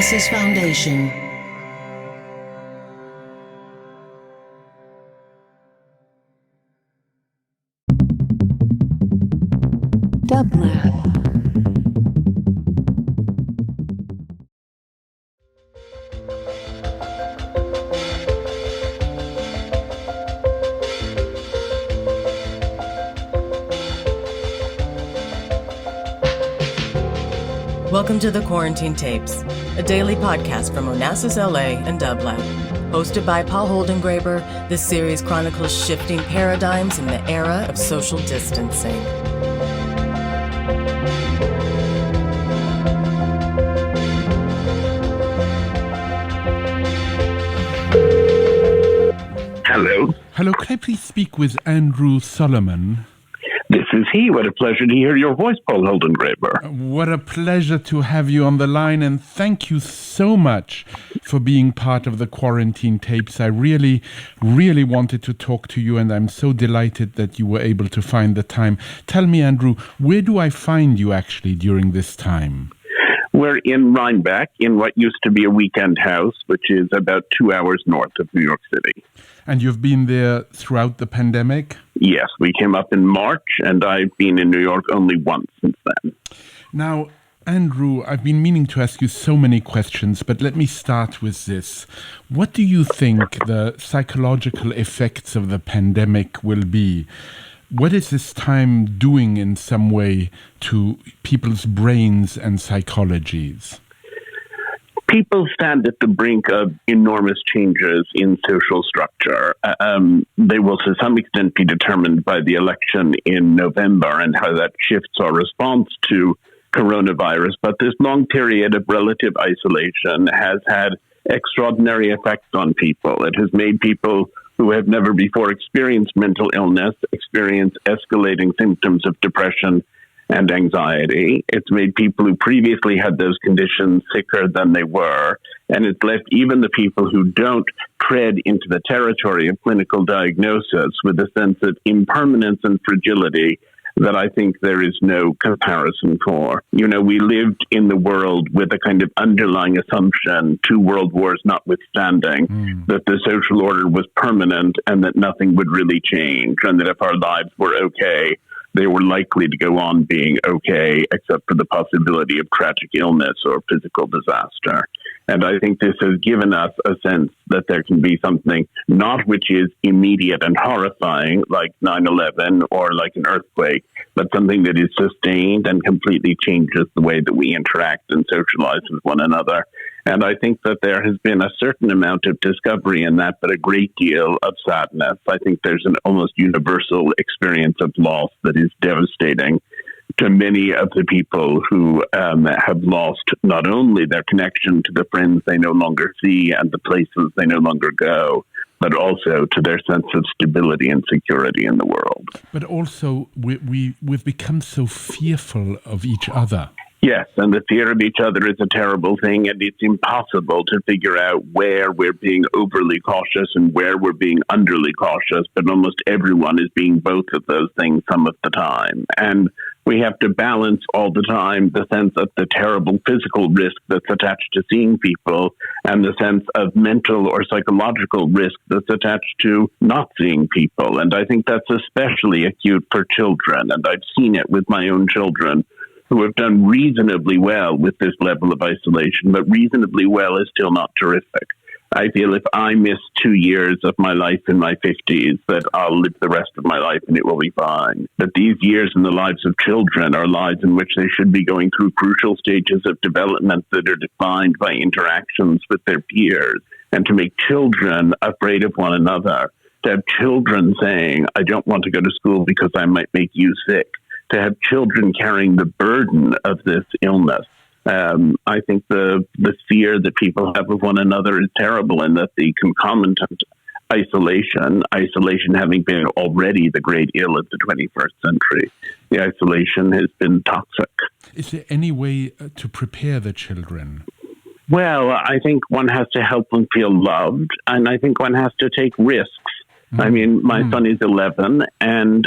Onassis Foundation. Dublab. Welcome to the Quarantine Tapes, a daily podcast from Onassis LA and Dublab. Hosted by Paul Holdengräber, this series chronicles shifting paradigms in the era of social distancing. Hello. Hello, can I please speak with Andrew Solomon? This is he. What a pleasure to hear your voice, Paul Holdengräber. What a pleasure to have you on the line, and thank you so much for being part of the Quarantine Tapes. I really, really wanted to talk to you, and I'm so delighted that you were able to find the time. Tell me, Andrew, where do I find you actually during this time? We're in Rhinebeck, in what used to be a weekend house, which is about 2 hours north of New York City. And you've been there throughout the pandemic? Yes, we came up in March, and I've been in New York only once since then. Now, Andrew, I've been meaning to ask you so many questions, but let me start with this. What do you think the psychological effects of the pandemic will be? What is this time doing in some way to people's brains and psychologies? People stand at the brink of enormous changes in social structure. They will to some extent be determined by the election in November and how that shifts our response to coronavirus. But this long period of relative isolation has had extraordinary effects on people. It has made people who have never before experienced mental illness experience escalating symptoms of depression and anxiety. It's made people who previously had those conditions sicker than they were, and it's left even the people who don't tread into the territory of clinical diagnosis with a sense of impermanence and fragility that I think there is no comparison for. You know, we lived in the world with a kind of underlying assumption, 2 world wars notwithstanding, that the social order was permanent and that nothing would really change, and that if our lives were okay, they were likely to go on being okay, except for the possibility of tragic illness or physical disaster. And I think this has given us a sense that there can be something not which is immediate and horrifying, like 9/11 or like an earthquake, but something that is sustained and completely changes the way that we interact and socialize with one another. And I think that there has been a certain amount of discovery in that, but a great deal of sadness. I think there's an almost universal experience of loss that is devastating to many of the people who have lost not only their connection to the friends they no longer see and the places they no longer go, but also to their sense of stability and security in the world. But also, we've become so fearful of each other. Yes, and the fear of each other is a terrible thing, and it's impossible to figure out where we're being overly cautious and where we're being underly cautious, but almost everyone is being both of those things some of the time. And we have to balance all the time the sense of the terrible physical risk that's attached to seeing people and the sense of mental or psychological risk that's attached to not seeing people. And I think that's especially acute for children, and I've seen it with my own children, who have done reasonably well with this level of isolation, but reasonably well is still not terrific. I feel if I miss 2 years of my life in my 50s, that I'll live the rest of my life and it will be fine. But these years in the lives of children are lives in which they should be going through crucial stages of development that are defined by interactions with their peers. And to make children afraid of one another, to have children saying, I don't want to go to school because I might make you sick, to have children carrying the burden of this illness. I think the fear that people have of one another is terrible, and that the concomitant isolation having been already the great ill of the 21st century, the isolation has been toxic. Is there any way to prepare the children? Well, I think one has to help them feel loved, and I think one has to take risks. I mean, my son is 11, and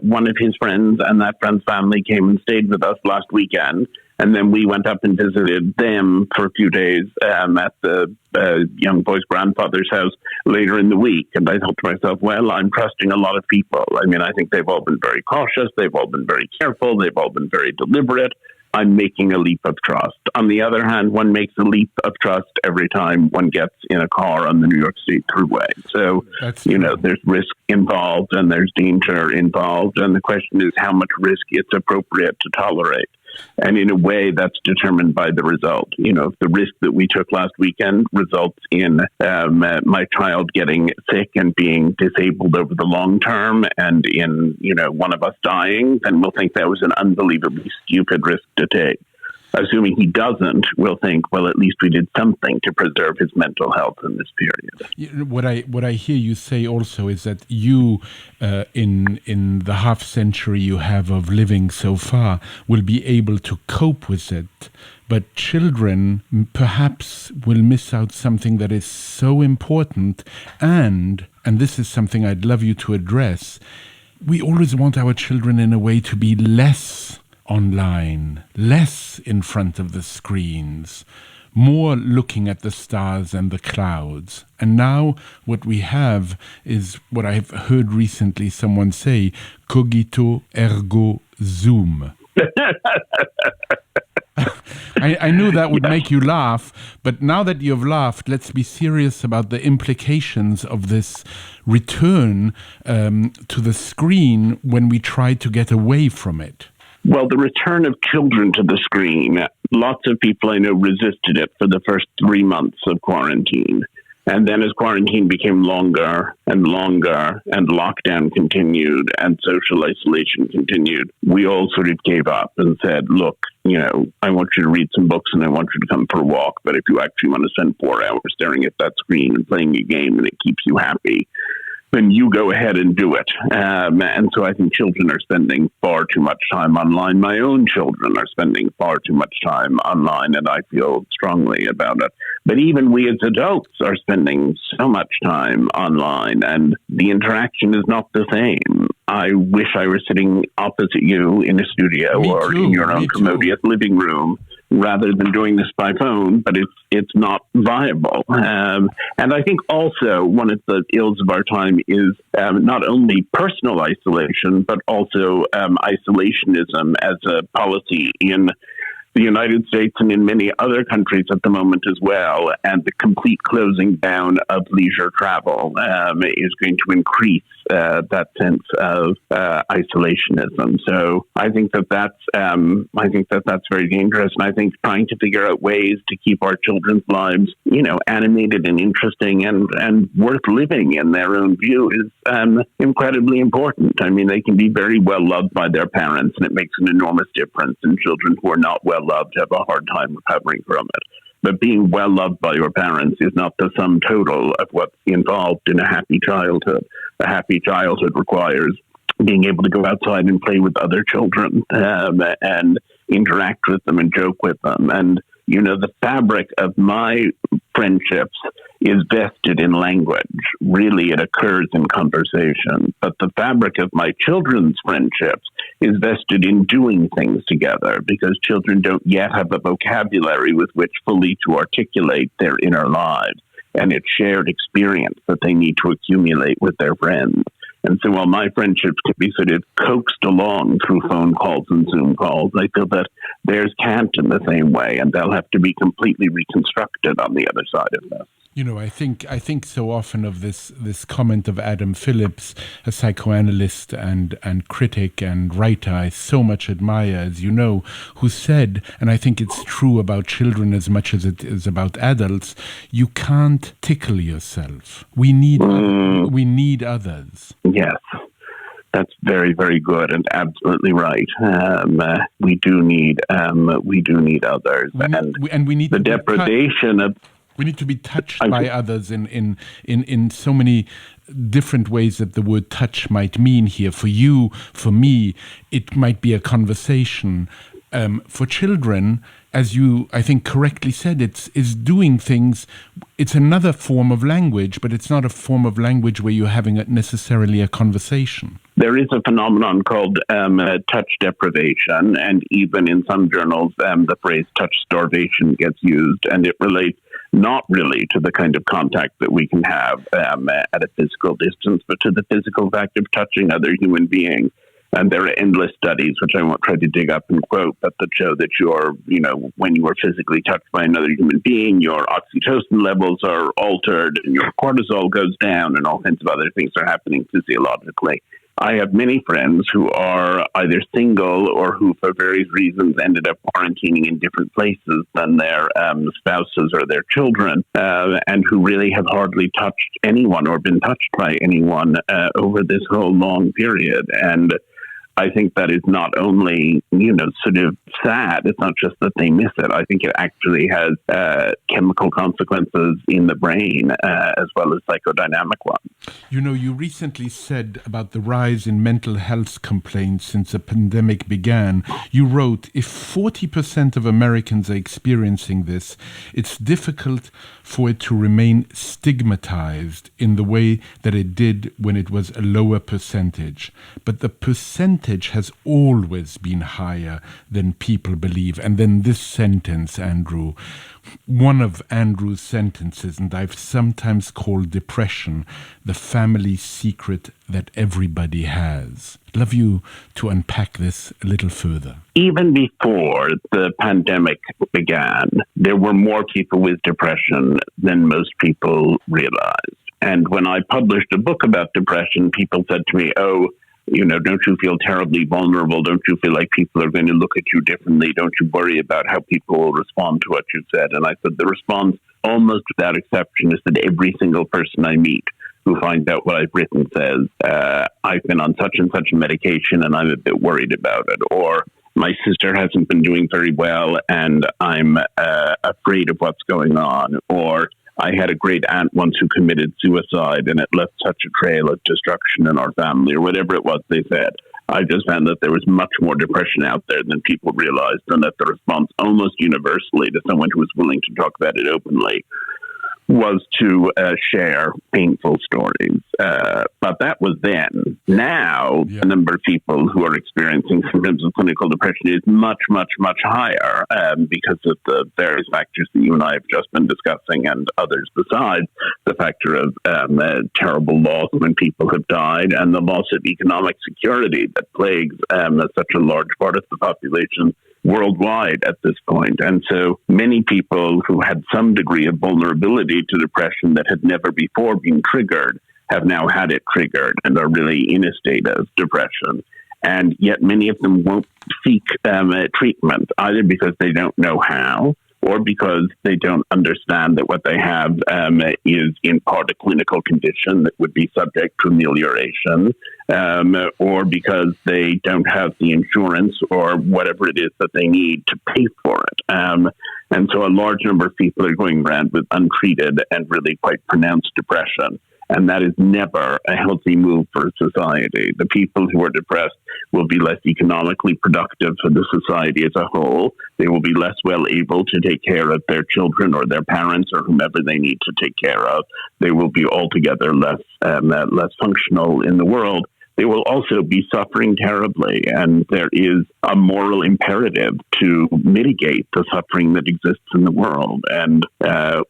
one of his friends and that friend's family came and stayed with us last weekend. And then we went up and visited them for a few days at the young boy's grandfather's house later in the week. And I thought to myself, well, I'm trusting a lot of people. I mean, I think they've all been very cautious. They've all been very careful. They've all been very deliberate. I'm making a leap of trust. On the other hand, one makes a leap of trust every time one gets in a car on the New York State Thruway. So, there's risk involved and there's danger involved. And the question is how much risk it's appropriate to tolerate. And in a way, that's determined by the result. If the risk that we took last weekend results in my child getting sick and being disabled over the long term and in, one of us dying, then we'll think that was an unbelievably stupid risk to take. Assuming he doesn't, we'll think, well, at least we did something to preserve his mental health in this period. What I hear you say also is that you, in the half century you have of living so far, will be able to cope with it. But children perhaps will miss out something that is so important. And this is something I'd love you to address, we always want our children in a way to be less online, less in front of the screens, more looking at the stars and the clouds. And now what we have is what I've heard recently someone say, cogito ergo sum. I knew that would make you laugh, but now that you've laughed, let's be serious about the implications of this return to the screen when we try to get away from it. Well, the return of children to the screen, lots of people I know resisted it for the first 3 months of quarantine. And then as quarantine became longer and longer and lockdown continued and social isolation continued, we all sort of gave up and said, look, I want you to read some books and I want you to come for a walk. But if you actually want to spend 4 hours staring at that screen and playing a game and it keeps you happy, then you go ahead and do it. And so I think children are spending far too much time online. My own children are spending far too much time online, and I feel strongly about it. But even we as adults are spending so much time online, and the interaction is not the same. I wish I were sitting opposite you in a studio or in your own commodious living room, rather than doing this by phone, but it's not viable. And I think also one of the ills of our time is not only personal isolation, but also isolationism as a policy in the United States and in many other countries at the moment as well. And the complete closing down of leisure travel is going to increase that sense of isolationism. So I think that's very dangerous. And I think trying to figure out ways to keep our children's lives, animated and interesting and worth living in their own view is incredibly important. I mean, they can be very well loved by their parents, and it makes an enormous difference. And children who are not well loved have a hard time recovering from it. But being well loved by your parents is not the sum total of what's involved in a happy childhood. A happy childhood requires being able to go outside and play with other children and interact with them and joke with them. And, the fabric of my friendships is vested in language. Really, it occurs in conversation. But the fabric of my children's friendships is vested in doing things together, because children don't yet have a vocabulary with which fully to articulate their inner lives. And it's shared experience that they need to accumulate with their friends. And so while my friendships can be sort of coaxed along through phone calls and Zoom calls, I feel that theirs can't in the same way, and they'll have to be completely reconstructed on the other side of this. I think so often of this comment of Adam Phillips, a psychoanalyst and critic and writer I so much admire, as you know, who said, and I think it's true about children as much as it is about adults, you can't tickle yourself. We need others. Yes. That's very, very good and absolutely right. We do need others, we need the deprivation of. We need to be touched by others in so many different ways that the word touch might mean here. For you, for me, it might be a conversation. For children, as you, I think, correctly said, it's doing things. It's another form of language, but it's not a form of language where you're having necessarily a conversation. There is a phenomenon called touch deprivation, and even in some journals, the phrase touch starvation gets used, and it relates not really to the kind of contact that we can have at a physical distance, but to the physical fact of touching other human beings. And there are endless studies, which I won't try to dig up and quote, but that show that when you are physically touched by another human being, your oxytocin levels are altered and your cortisol goes down and all kinds of other things are happening physiologically. I have many friends who are either single or who, for various reasons, ended up quarantining in different places than their spouses or their children, and who really have hardly touched anyone or been touched by anyone over this whole long period. And I think that is not only, sort of sad. It's not just that they miss it. I think it actually has chemical consequences in the brain as well as psychodynamic ones. You recently said about the rise in mental health complaints since the pandemic began. You wrote, if 40% of Americans are experiencing this, it's difficult for it to remain stigmatized in the way that it did when it was a lower percentage. But the percentage has always been higher than people believe. And then this sentence, Andrew, one of Andrew's sentences, and I've sometimes called depression the family secret that everybody has. I'd love you to unpack this a little further. Even before the pandemic began, there were more people with depression than most people realized. And when I published a book about depression, people said to me, don't you feel terribly vulnerable? Don't you feel like people are going to look at you differently? Don't you worry about how people will respond to what you said? And I said, the response, almost without exception, is that every single person I meet who finds out what I've written says, I've been on such and such a medication and I'm a bit worried about it. Or my sister hasn't been doing very well and I'm afraid of what's going on. Or I had a great aunt once who committed suicide and it left such a trail of destruction in our family, or whatever it was they said. I just found that there was much more depression out there than people realized, and that the response almost universally to someone who was willing to talk about it openly was to share painful stories. But that was then. Now, the number of people who are experiencing symptoms of clinical depression is much, much, much higher because of the various factors that you and I have just been discussing, and others besides, the factor of terrible loss when people have died and the loss of economic security that plagues such a large part of the population worldwide at this point. And so many people who had some degree of vulnerability to depression that had never before been triggered have now had it triggered and are really in a state of depression. And yet many of them won't seek treatment, either because they don't know how, or because they don't understand that what they have is in part a clinical condition that would be subject to amelioration, or because they don't have the insurance or whatever it is that they need to pay for it. And so a large number of people are going around with untreated and really quite pronounced depression. And that is never a healthy move for society. The people who are depressed will be less economically productive for the society as a whole. They will be less well able to take care of their children or their parents or whomever they need to take care of. They will be altogether less functional in the world. They will also be suffering terribly, and there is a moral imperative to mitigate the suffering that exists in the world, and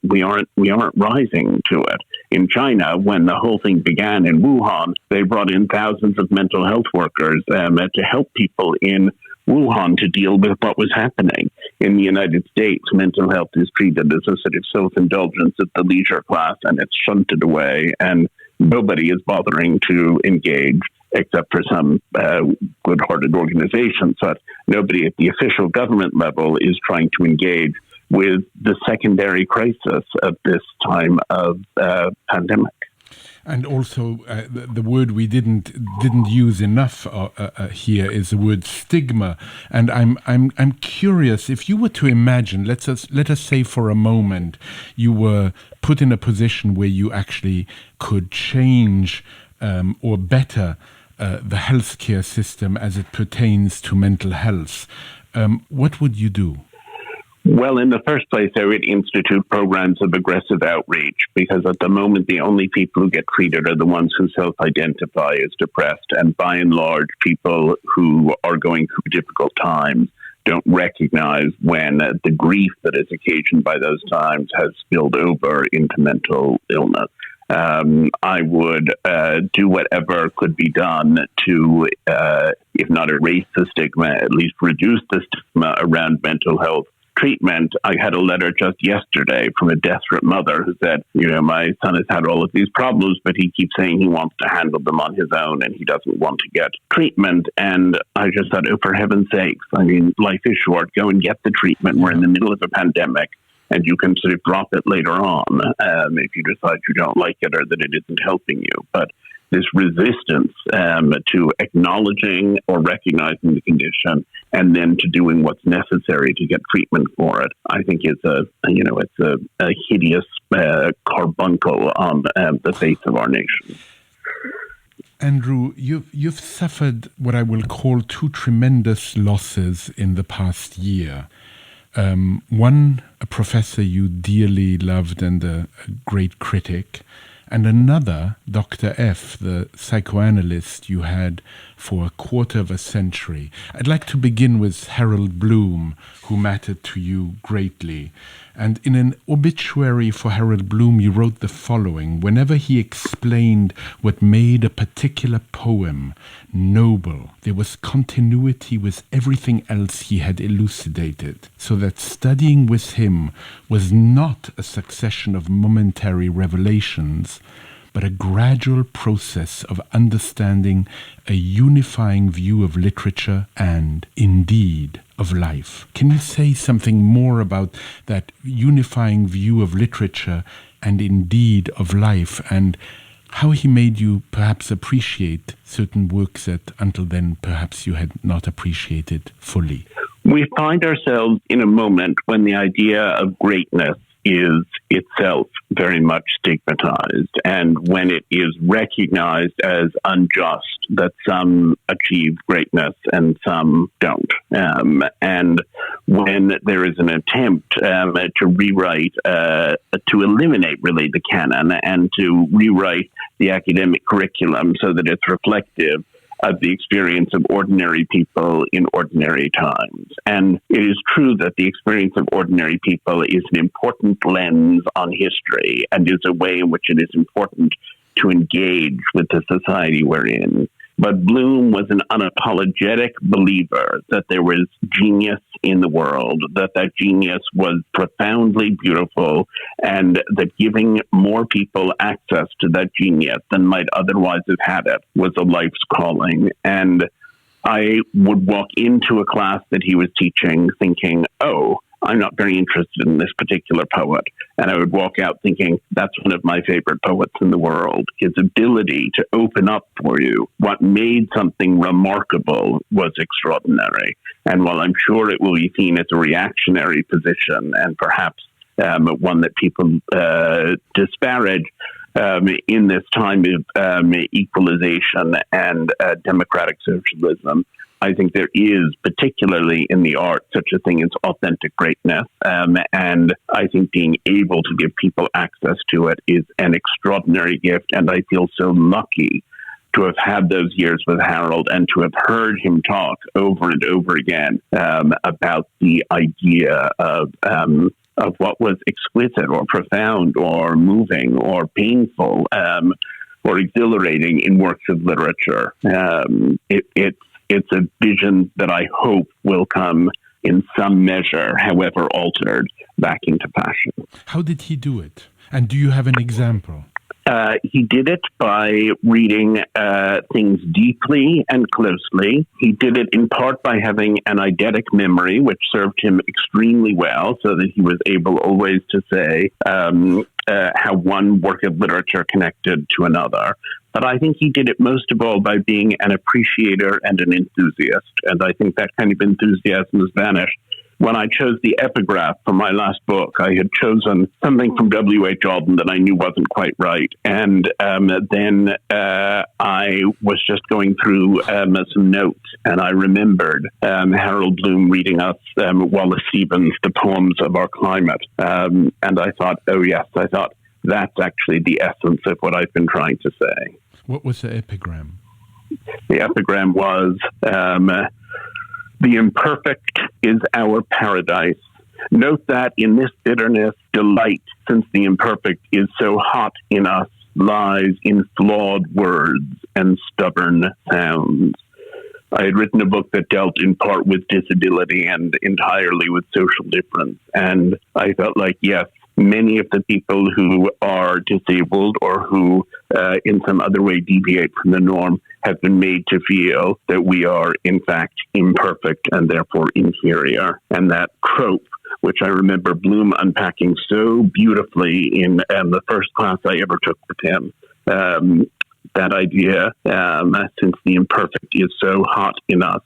we aren't rising to it. In China, when the whole thing began in Wuhan, they brought in thousands of mental health workers to help people in Wuhan to deal with what was happening. In the United States, mental health is treated as a sort of self-indulgence at the leisure class, and it's shunted away, and nobody is bothering to engage, except for some good-hearted organizations. But nobody at the official government level is trying to engage with the secondary crisis of this time of pandemic. And also, the word we didn't use enough here is the word stigma. And I'm curious, if you were to imagine, let us say for a moment, you were put in a position where you actually could change or better the healthcare system as it pertains to mental health. What would you do? Well, in the first place, I would institute programs of aggressive outreach, because at the moment, the only people who get treated are the ones who self-identify as depressed. And by and large, people who are going through difficult times don't recognize when the grief that is occasioned by those times has spilled over into mental illness. I would do whatever could be done to, if not erase the stigma, at least reduce the stigma around mental health treatment. I had a letter just yesterday from a desperate mother who said, my son has had all of these problems, but he keeps saying he wants to handle them on his own and he doesn't want to get treatment. And I just thought, for heaven's sakes, life is short. Go and get the treatment. We're in the middle of a pandemic, and you can sort of drop it later on if you decide you don't like it or that it isn't helping you. But this resistance to acknowledging or recognizing the condition and then to doing what's necessary to get treatment for it, I think is a hideous carbuncle on the face of our nation. Andrew, you've suffered what I will call two tremendous losses in the past year. One, a professor you dearly loved and a great critic, and another, Dr. F., the psychoanalyst you had for a quarter of a century. I'd like to begin with Harold Bloom, who mattered to you greatly. And in an obituary for Harold Bloom, you wrote the following: whenever he explained what made a particular poem noble, there was continuity with everything else he had elucidated, so that studying with him was not a succession of momentary revelations, but a gradual process of understanding a unifying view of literature and, indeed, of life. Can you say something more about that unifying view of literature and, indeed, of life, and how he made you perhaps appreciate certain works that until then perhaps you had not appreciated fully? We find ourselves in a moment when the idea of greatness is itself very much stigmatized, and when it is recognized as unjust that some achieve greatness and some don't. And when there is an attempt to rewrite, to eliminate really the canon and to rewrite the academic curriculum so that it's reflective of the experience of ordinary people in ordinary times. And it is true that the experience of ordinary people is an important lens on history and is a way in which it is important to engage with the society we're in. But Bloom was an unapologetic believer that there was genius in the world, that genius was profoundly beautiful, and that giving more people access to that genius than might otherwise have had it was a life's calling. And I would walk into a class that he was teaching thinking, I'm not very interested in this particular poet. And I would walk out thinking, that's one of my favorite poets in the world. His ability to open up for you what made something remarkable was extraordinary. And while I'm sure it will be seen as a reactionary position and perhaps one that people disparage, in this time of equalization and democratic socialism, I think there is, particularly in the arts, such a thing as authentic greatness. And I think being able to give people access to it is an extraordinary gift. And I feel so lucky to have had those years with Harold and to have heard him talk over and over again about the idea of what was exquisite or profound or moving or painful or exhilarating in works of literature. It's a vision that I hope will come in some measure, however altered, back into fashion. How did he do it? And do you have an example? He did it by reading things deeply and closely. He did it in part by having an eidetic memory, which served him extremely well, so that he was able always to say how one work of literature connected to another. But I think he did it most of all by being an appreciator and an enthusiast. And I think that kind of enthusiasm has vanished when I chose the epigraph for my last book, I had chosen something from W.H. Auden that I knew wasn't quite right. And then I was just going through some notes, and I remembered Harold Bloom reading us Wallace Stevens' The Poems of Our Climate. And I thought, oh yes, that's actually the essence of what I've been trying to say. What was the epigram? The epigram was, the imperfect is our paradise. Note that in this bitterness, delight, since the imperfect is so hot in us, lies in flawed words and stubborn sounds. I had written a book that dealt in part with disability and entirely with social difference. And I felt like, yes, many of the people who are disabled or who in some other way deviate from the norm have been made to feel that we are, in fact, imperfect and therefore inferior. And that trope, which I remember Bloom unpacking so beautifully in the first class I ever took with him, that idea, since the imperfect is so hot in us,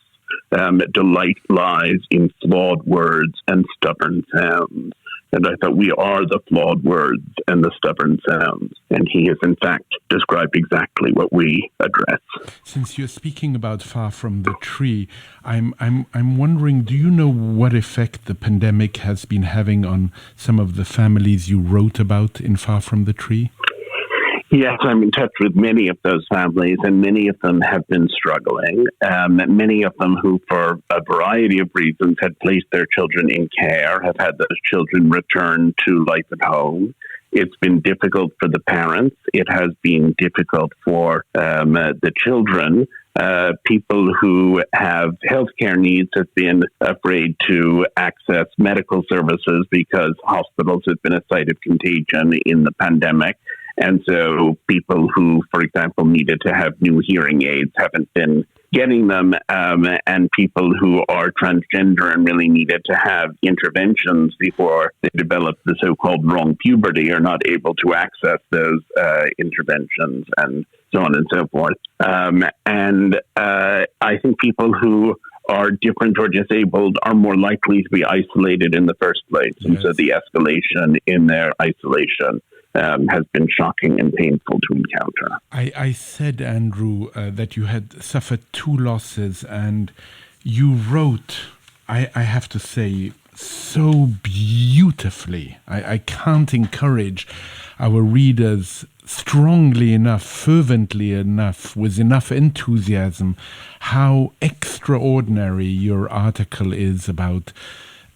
delight lies in flawed words and stubborn sounds. And I thought we are the flawed words and the stubborn sounds. And he has, in fact, described exactly what we address. Since you're speaking about Far From the Tree, I'm wondering, do you know what effect the pandemic has been having on some of the families you wrote about in Far From the Tree? Yes, I'm in touch with many of those families, and many of them have been struggling. Many of them who, for a variety of reasons, had placed their children in care, have had those children return to life at home. It's been difficult for the parents. It has been difficult for the children. People who have healthcare needs have been afraid to access medical services because hospitals have been a site of contagion in the pandemic. And so people who, for example, needed to have new hearing aids haven't been getting them, and people who are transgender and really needed to have interventions before they develop the so-called wrong puberty are not able to access those interventions, and so on and so forth. And I think people who are different or disabled are more likely to be isolated in the first place. Yes. And so the escalation in their isolation has been shocking and painful to encounter. I said, Andrew, that you had suffered 2 losses, and you wrote, I have to say, so beautifully. I can't encourage our readers strongly enough, fervently enough, with enough enthusiasm, how extraordinary your article is about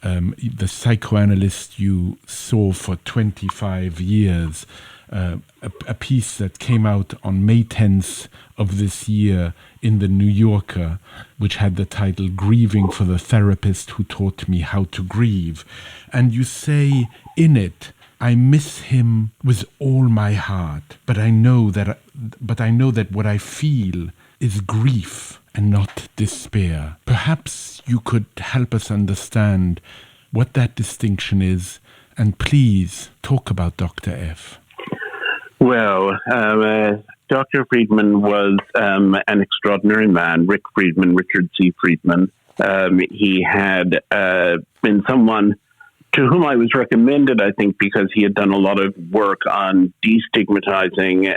the psychoanalyst you saw for 25 years, a piece that came out on May 10th of this year in the New Yorker, which had the title Grieving for the Therapist Who Taught Me How to Grieve. And you say in it, I miss him with all my heart, but I know that what I feel is grief and not despair. Perhaps you could help us understand what that distinction is, and please talk about Dr. F. Well, Dr. Friedman was an extraordinary man, Richard C. Friedman. He had been someone to whom I was recommended, I think, because he had done a lot of work on destigmatizing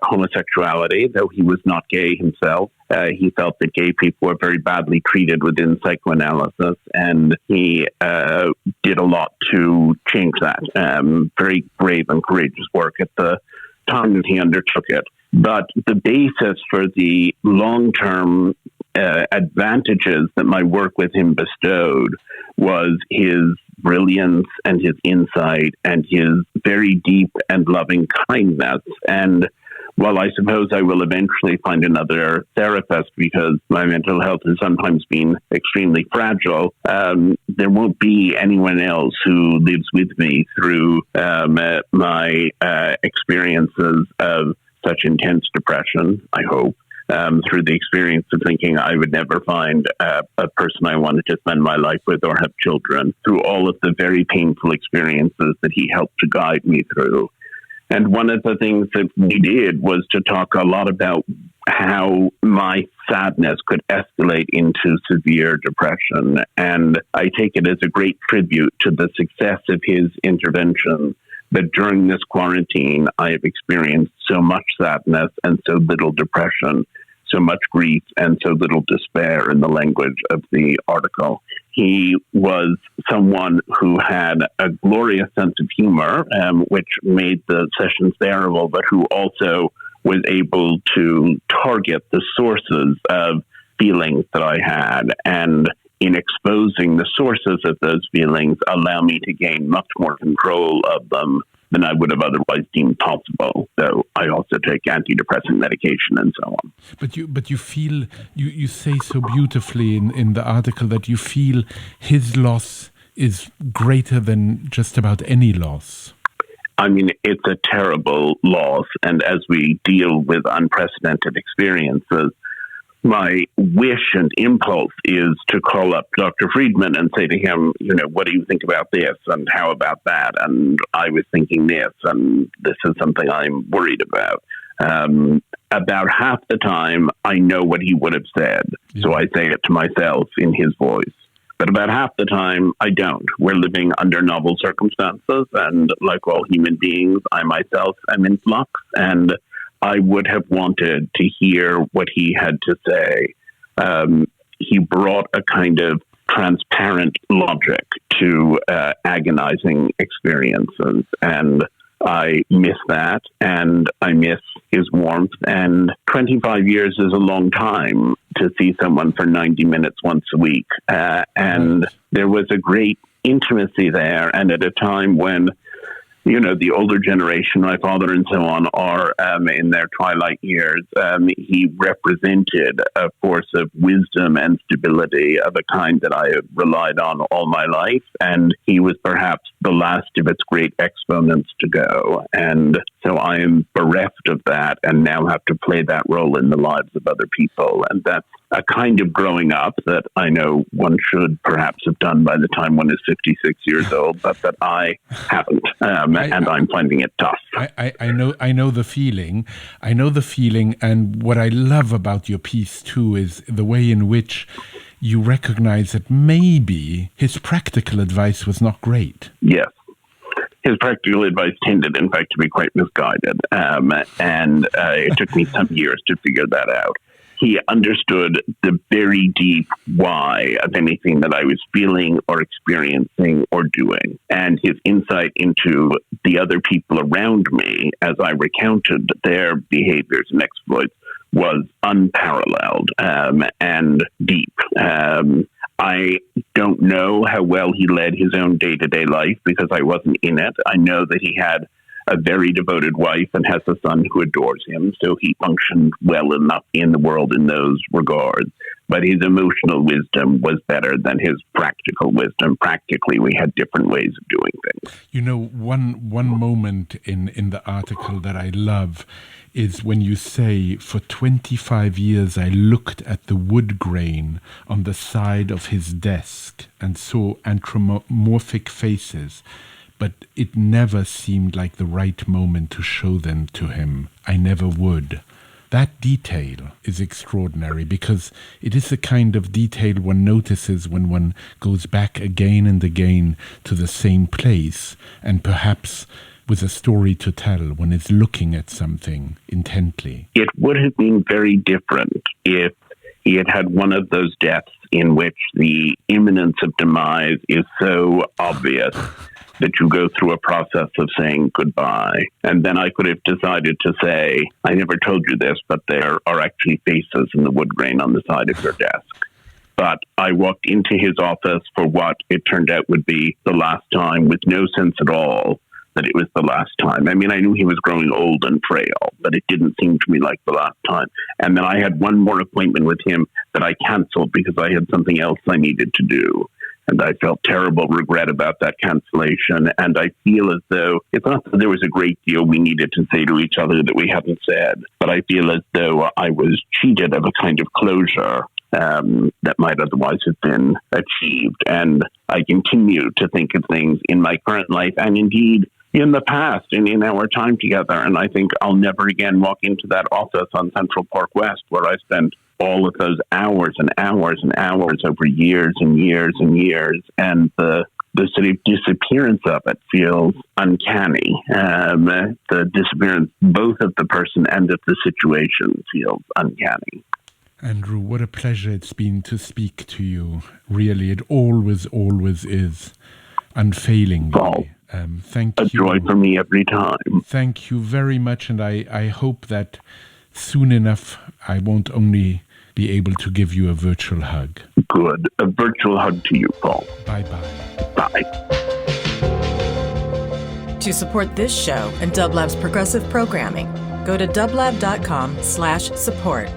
homosexuality, though he was not gay himself. He felt that gay people were very badly treated within psychoanalysis, and he did a lot to change that. Very brave and courageous work at the time that he undertook it. But the basis for the long-term advantages that my work with him bestowed was his brilliance and his insight and his very deep and loving kindness. And while I suppose I will eventually find another therapist because my mental health has sometimes been extremely fragile, there won't be anyone else who lives with me through my experiences of such intense depression, I hope. Through the experience of thinking I would never find a person I wanted to spend my life with or have children, through all of the very painful experiences that he helped to guide me through. And one of the things that we did was to talk a lot about how my sadness could escalate into severe depression. And I take it as a great tribute to the success of his intervention that during this quarantine, I have experienced so much sadness and so little depression, so much grief and so little despair, in the language of the article. He was someone who had a glorious sense of humor, which made the sessions bearable, but who also was able to target the sources of feelings that I had, and in exposing the sources of those feelings, allow me to gain much more control of them than I would have otherwise deemed possible. So I also take antidepressant medication and so on. But you feel, you say so beautifully in the article that you feel his loss is greater than just about any loss. I mean, it's a terrible loss. And as we deal with unprecedented experiences, my wish and impulse is to call up Dr. Friedman and say to him, what do you think about this? And how about that? And I was thinking this, and this is something I'm worried about. About half the time, I know what he would have said. Yeah. So I say it to myself in his voice. But about half the time, I don't. We're living under novel circumstances. And like all human beings, I myself am in flux. And I would have wanted to hear what he had to say. He brought a kind of transparent logic to agonizing experiences, and I miss that, and I miss his warmth. And 25 years is a long time to see someone for 90 minutes once a week. And there was a great intimacy there, and at a time when the older generation, my father and so on, are in their twilight years. He represented a force of wisdom and stability of a kind that I have relied on all my life. And he was perhaps the last of its great exponents to go. And so I am bereft of that and now have to play that role in the lives of other people. And that's a kind of growing up that I know one should perhaps have done by the time one is 56 years old, but that I haven't, and I'm finding it tough. I know the feeling. I know the feeling, and what I love about your piece too is the way in which you recognize that maybe his practical advice was not great. Yes. His practical advice tended, in fact, to be quite misguided, and it took me some years to figure that out. He understood the very deep why of anything that I was feeling or experiencing or doing. And his insight into the other people around me as I recounted their behaviors and exploits was unparalleled and deep. I don't know how well he led his own day-to-day life because I wasn't in it. I know that he had a very devoted wife and has a son who adores him, so he functioned well enough in the world in those regards. But his emotional wisdom was better than his practical wisdom. Practically, we had different ways of doing things. One moment in the article that I love is when you say, for 25 years I looked at the wood grain on the side of his desk and saw anthropomorphic faces, but it never seemed like the right moment to show them to him. I never would. That detail is extraordinary because it is the kind of detail one notices when one goes back again and again to the same place, and perhaps with a story to tell, one is looking at something intently. It would have been very different if he had had one of those deaths in which the imminence of demise is so obvious that you go through a process of saying goodbye. And then I could have decided to say, I never told you this, but there are actually faces in the wood grain on the side of your desk. But I walked into his office for what it turned out would be the last time, with no sense at all that it was the last time. I mean, I knew he was growing old and frail, but it didn't seem to me like the last time. And then I had one more appointment with him that I canceled because I had something else I needed to do. And I felt terrible regret about that cancellation. And I feel as though it's not that there was a great deal we needed to say to each other that we hadn't said, but I feel as though I was cheated of a kind of closure that might otherwise have been achieved. And I continue to think of things in my current life and indeed in the past and in our time together. And I think I'll never again walk into that office on Central Park West where I spent all of those hours and hours and hours over years and years and years. And the sort of disappearance of it feels uncanny. The disappearance both of the person and of the situation feels uncanny. Andrew, what a pleasure it's been to speak to you. Really, it always is, unfailingly. Well, thank you. A joy for me every time. Thank you very much, and I hope that soon enough I won't only be able to give you a virtual hug. Good. A virtual hug to you, Paul. Bye-bye. Bye. To support this show and Dublab's progressive programming, go to dublab.com/support.